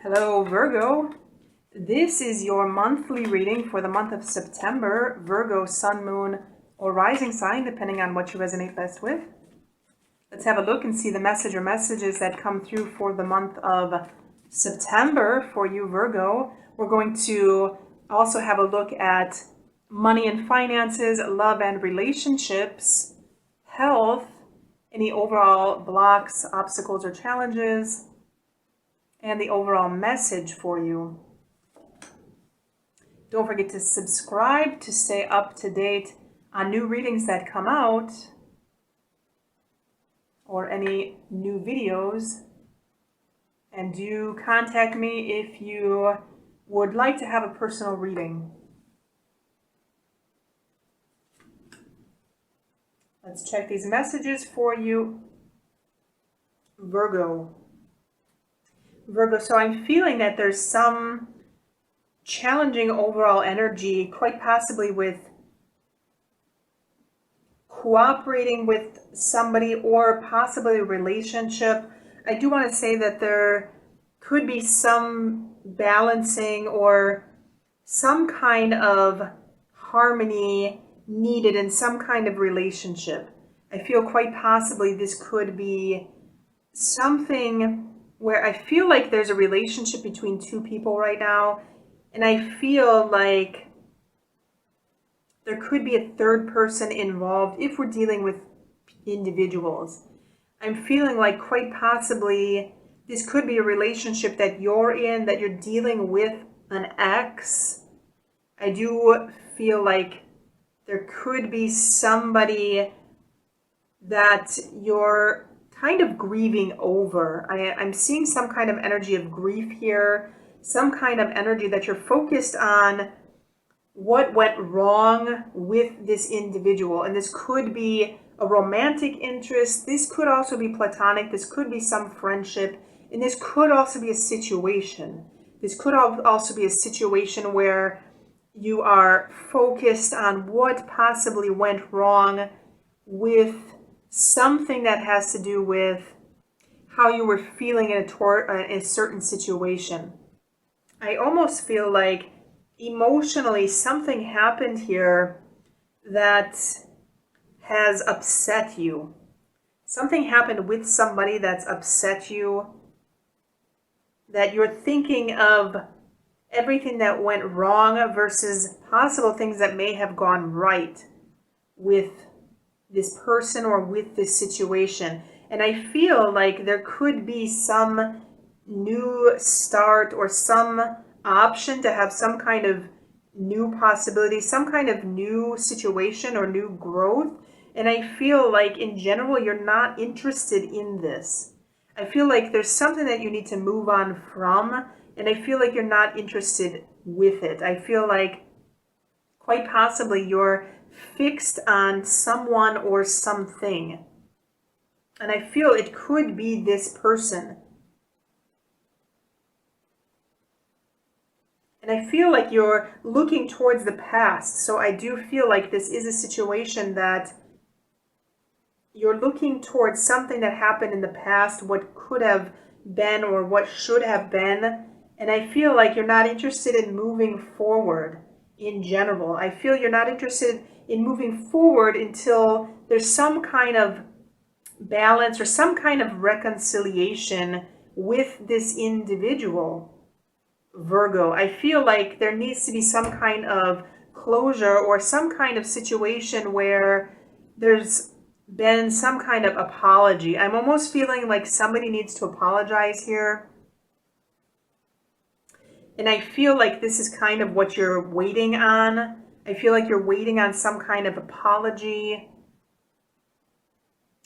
Hello, Virgo. This is your monthly reading for the month of September, Virgo, Sun, Moon, or Rising sign, depending on what you resonate best with. Let's have a look and see the message or messages that come through for the month of September for you, Virgo. We're going to also have a look at money and finances, love and relationships, health, any overall blocks, obstacles, or challenges, and the overall message for you. Don't forget to subscribe to stay up to date on new readings that come out or any new videos. And do contact me if you would like to have a personal reading. Let's check these messages for you, Virgo. Virgo, so I'm feeling that there's some challenging overall energy, quite possibly with cooperating with somebody or possibly a relationship. I do want to say that there could be some balancing or some kind of harmony needed in some kind of relationship. I feel quite possibly this could be something where I feel like there's a relationship between two people right now, and I feel like there could be a third person involved if we're dealing with individuals. I'm feeling like quite possibly this could be a relationship that you're in, that you're dealing with an ex. I do feel like there could be somebody that you're kind of grieving over. I'm seeing some kind of energy of grief here, some kind of energy that you're focused on what went wrong with this individual. And this could be a romantic interest. This could also be platonic. This could be some friendship. And this could also be a situation. This could also be a situation where you are focused on what possibly went wrong with something that has to do with how you were feeling in a certain situation. I almost feel like emotionally something happened here that has upset you. Something happened with somebody that's upset you, that you're thinking of everything that went wrong versus possible things that may have gone right with this person or with this situation. And I feel like there could be some new start or some option to have some kind of new possibility, some kind of new situation or new growth. And I feel like in general, you're not interested in this. I feel like there's something that you need to move on from, and I feel like you're not interested with it. I feel like quite possibly you're fixed on someone or something. And I feel it could be this person. And I feel like you're looking towards the past. So I do feel like this is a situation that you're looking towards something that happened in the past, what could have been or what should have been. And I feel like you're not interested in moving forward in general. I feel you're not interested in moving forward until there's some kind of balance or some kind of reconciliation with this individual, Virgo. I feel like there needs to be some kind of closure or some kind of situation where there's been some kind of apology. I'm almost feeling like somebody needs to apologize here. And I feel like this is kind of what you're waiting on. I feel like you're waiting on some kind of apology.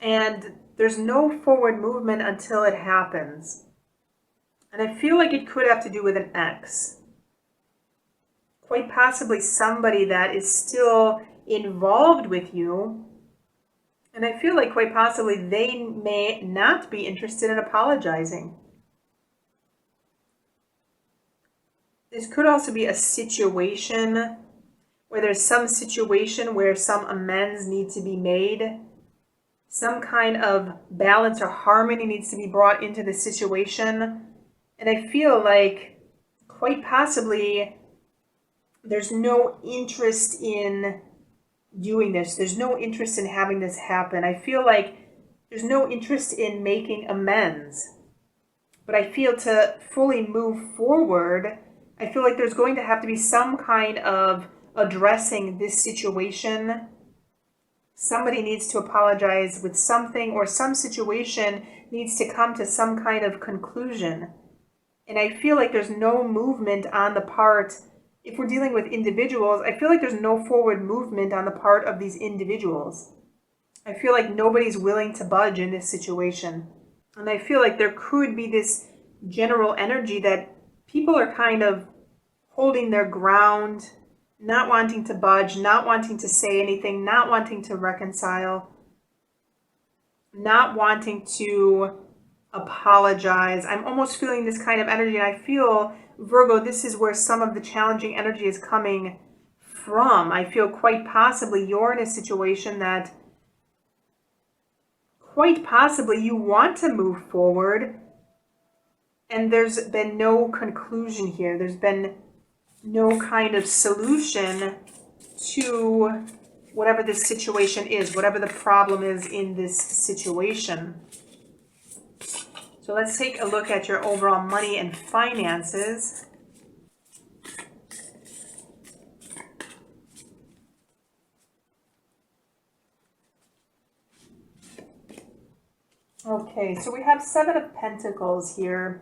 And there's no forward movement until it happens. And I feel like it could have to do with an ex. Quite possibly somebody that is still involved with you. And I feel like quite possibly they may not be interested in apologizing. This could also be a situation where there's some situation where some amends need to be made. Some kind of balance or harmony needs to be brought into the situation. And I feel like quite possibly there's no interest in doing this. There's no interest in having this happen. I feel like there's no interest in making amends. But I feel to fully move forward, I feel like there's going to have to be some kind of addressing this situation. Somebody needs to apologize with something, or some situation needs to come to some kind of conclusion. And I feel like there's no movement on the part, if we're dealing with individuals, I feel like there's no forward movement on the part of these individuals. I feel like nobody's willing to budge in this situation. And I feel like there could be this general energy that people are kind of holding their ground, not wanting to budge, not wanting to say anything, not wanting to reconcile, not wanting to apologize. I'm almost feeling this kind of energy, and I feel, Virgo, this is where some of the challenging energy is coming from. I feel quite possibly you're in a situation that quite possibly you want to move forward, and there's been no conclusion here. There's been no kind of solution to whatever this situation is, whatever the problem is in this situation. So let's take a look at your overall money and finances. Okay, so we have Seven of Pentacles here,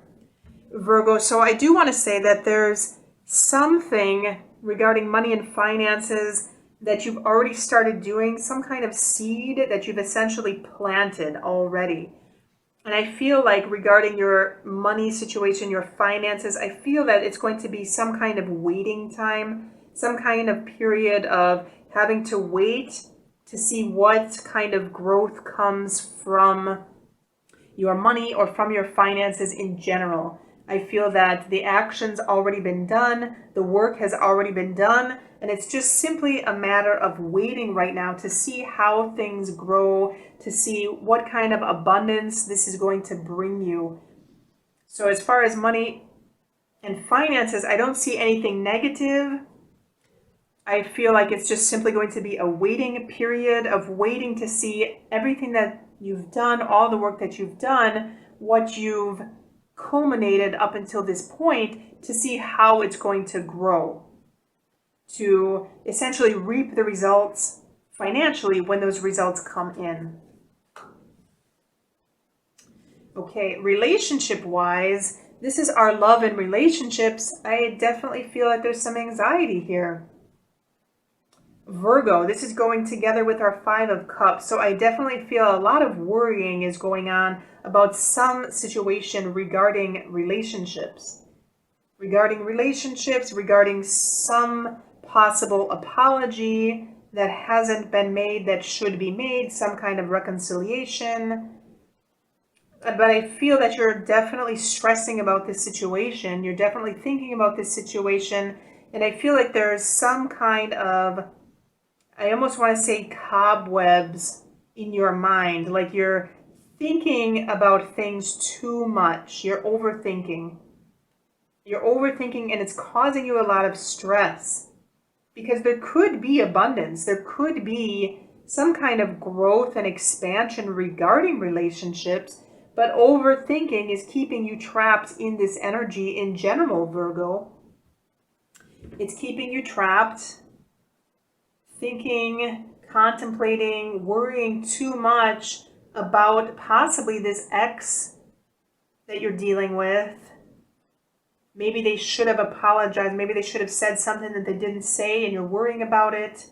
Virgo. So I do want to say that there's something regarding money and finances that you've already started doing, some kind of seed that you've essentially planted already. And I feel like regarding your money situation, your finances, I feel that it's going to be some kind of waiting time, some kind of period of having to wait to see what kind of growth comes from your money or from your finances in general. I feel that the action's already been done, the work has already been done, and it's just simply a matter of waiting right now to see how things grow, to see what kind of abundance this is going to bring you. So as far as money and finances, I don't see anything negative. I feel like it's just simply going to be a waiting period of waiting to see everything that you've done, all the work that you've done, what you've culminated up until this point, to see how it's going to grow, to essentially reap the results financially when those results come in. Okay, relationship-wise, this is our love and relationships. I definitely feel like there's some anxiety here. Virgo, this is going together with our Five of Cups. So I definitely feel a lot of worrying is going on about some situation regarding relationships. Regarding some possible apology that hasn't been made that should be made, some kind of reconciliation. But I feel that you're definitely stressing about this situation. You're definitely thinking about this situation. And I feel like there's some kind of, I almost want to say, cobwebs in your mind. Like you're thinking about things too much. You're overthinking. And it's causing you a lot of stress. Because there could be abundance. There could be some kind of growth and expansion regarding relationships. But overthinking is keeping you trapped in this energy in general, Virgo. It's keeping you trapped, thinking, contemplating, worrying too much about possibly this ex that you're dealing with. Maybe they should have apologized. Maybe they should have said something that they didn't say and you're worrying about it.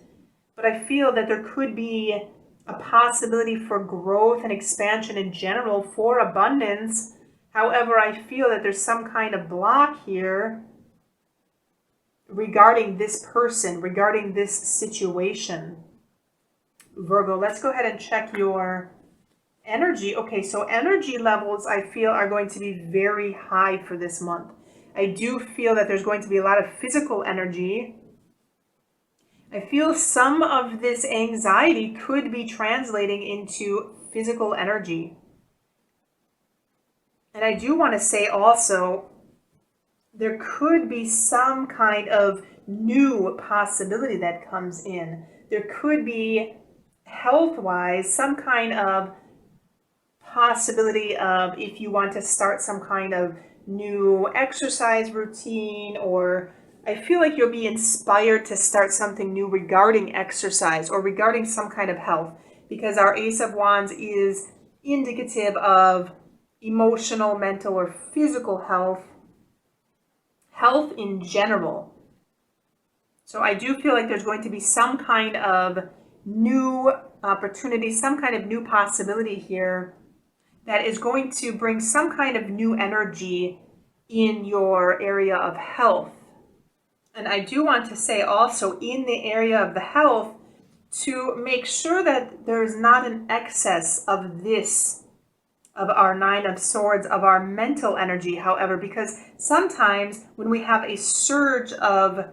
But I feel that there could be a possibility for growth and expansion in general, for abundance. However, I feel that there's some kind of block here regarding this person, regarding this situation. Virgo, let's go ahead and check your energy. Okay, so energy levels I feel are going to be very high for this month. I do feel that there's going to be a lot of physical energy. I feel some of this anxiety could be translating into physical energy. And I do want to say also, there could be some kind of new possibility that comes in. There could be, health-wise, some kind of possibility of if you want to start some kind of new exercise routine, or I feel like you'll be inspired to start something new regarding exercise or regarding some kind of health, because our Ace of Wands is indicative of emotional, mental, or physical health, health in general. So I do feel like there's going to be some kind of new opportunity, some kind of new possibility here that is going to bring some kind of new energy in your area of health. And I do want to say also in the area of the health to make sure that there's not an excess of this, of our Nine of Swords, of our mental energy, however, because sometimes when we have a surge of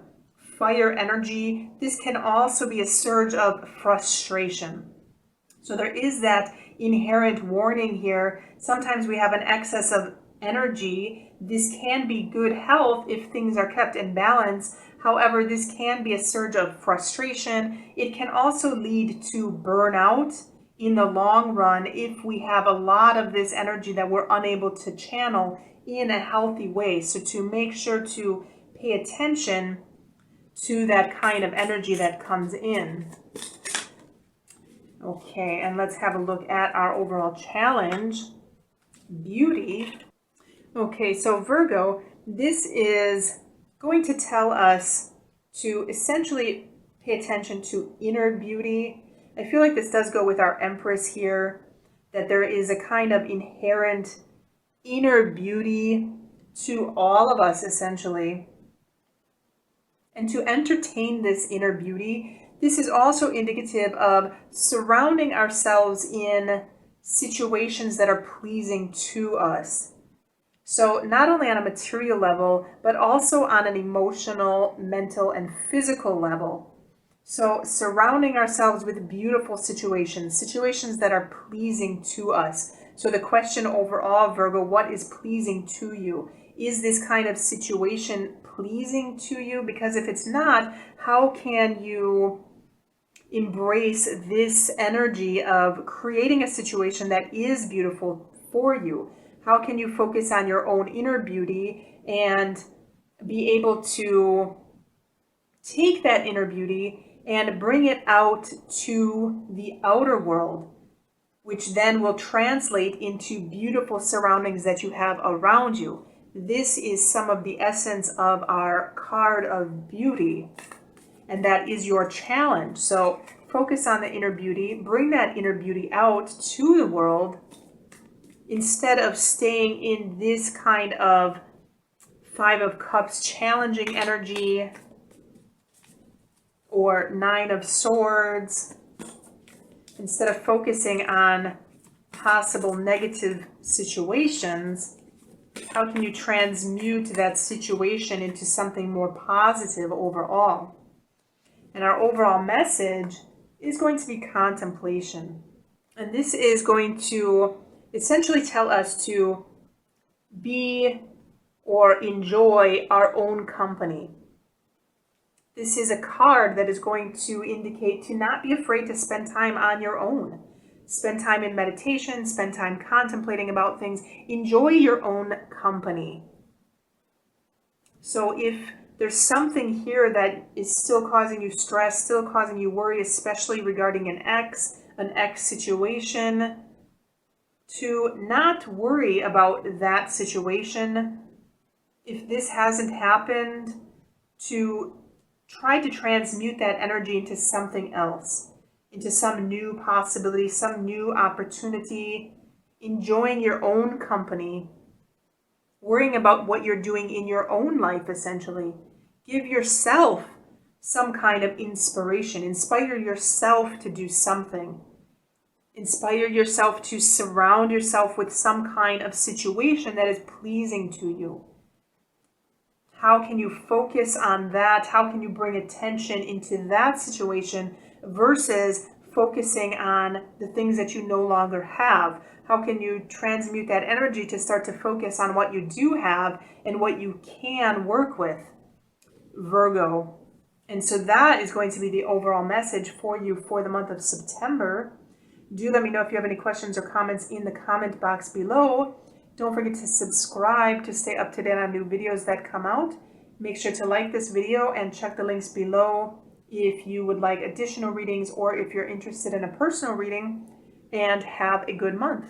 fire energy, this can also be a surge of frustration. So there is that inherent warning here. Sometimes we have an excess of energy. This can be good health if things are kept in balance. However, this can be a surge of frustration. It can also lead to burnout in the long run if we have a lot of this energy that we're unable to channel in a healthy way. So to make sure to pay attention to that kind of energy that comes in. Okay, and let's have a look at our overall challenge, beauty. Okay, so Virgo, this is going to tell us to essentially pay attention to inner beauty. I feel like this does go with our Empress here, that there is a kind of inherent inner beauty to all of us, essentially. And to entertain this inner beauty, this is also indicative of surrounding ourselves in situations that are pleasing to us. So not only on a material level, but also on an emotional, mental, and physical level. So surrounding ourselves with beautiful situations, situations that are pleasing to us. So the question overall, Virgo, what is pleasing to you? Is this kind of situation pleasing to you? Because if it's not, how can you embrace this energy of creating a situation that is beautiful for you? How can you focus on your own inner beauty and be able to take that inner beauty and bring it out to the outer world, which then will translate into beautiful surroundings that you have around you? This is some of the essence of our card of beauty, and that is your challenge. So focus on the inner beauty, bring that inner beauty out to the world instead of staying in this kind of Five of Cups challenging energy or Nine of Swords. Instead of focusing on possible negative situations, how can you transmute that situation into something more positive overall? And our overall message is going to be contemplation. And this is going to essentially tell us to be or enjoy our own company. This is a card that is going to indicate to not be afraid to spend time on your own. Spend time in meditation, spend time contemplating about things. Enjoy your own company. So if there's something here that is still causing you stress, still causing you worry, especially regarding an ex situation, to not worry about that situation. If this hasn't happened, to try to transmute that energy into something else, into some new possibility, some new opportunity, enjoying your own company, worrying about what you're doing in your own life, essentially. Give yourself some kind of inspiration. Inspire yourself to do something. Inspire yourself to surround yourself with some kind of situation that is pleasing to you. How can you focus on that? How can you bring attention into that situation versus focusing on the things that you no longer have? How can you transmute that energy to start to focus on what you do have and what you can work with, Virgo? And so that is going to be the overall message for you for the month of September. Do let me know if you have any questions or comments in the comment box below. Don't forget to subscribe to stay up to date on new videos that come out. Make sure to like this video and check the links below if you would like additional readings or if you're interested in a personal reading, and have a good month.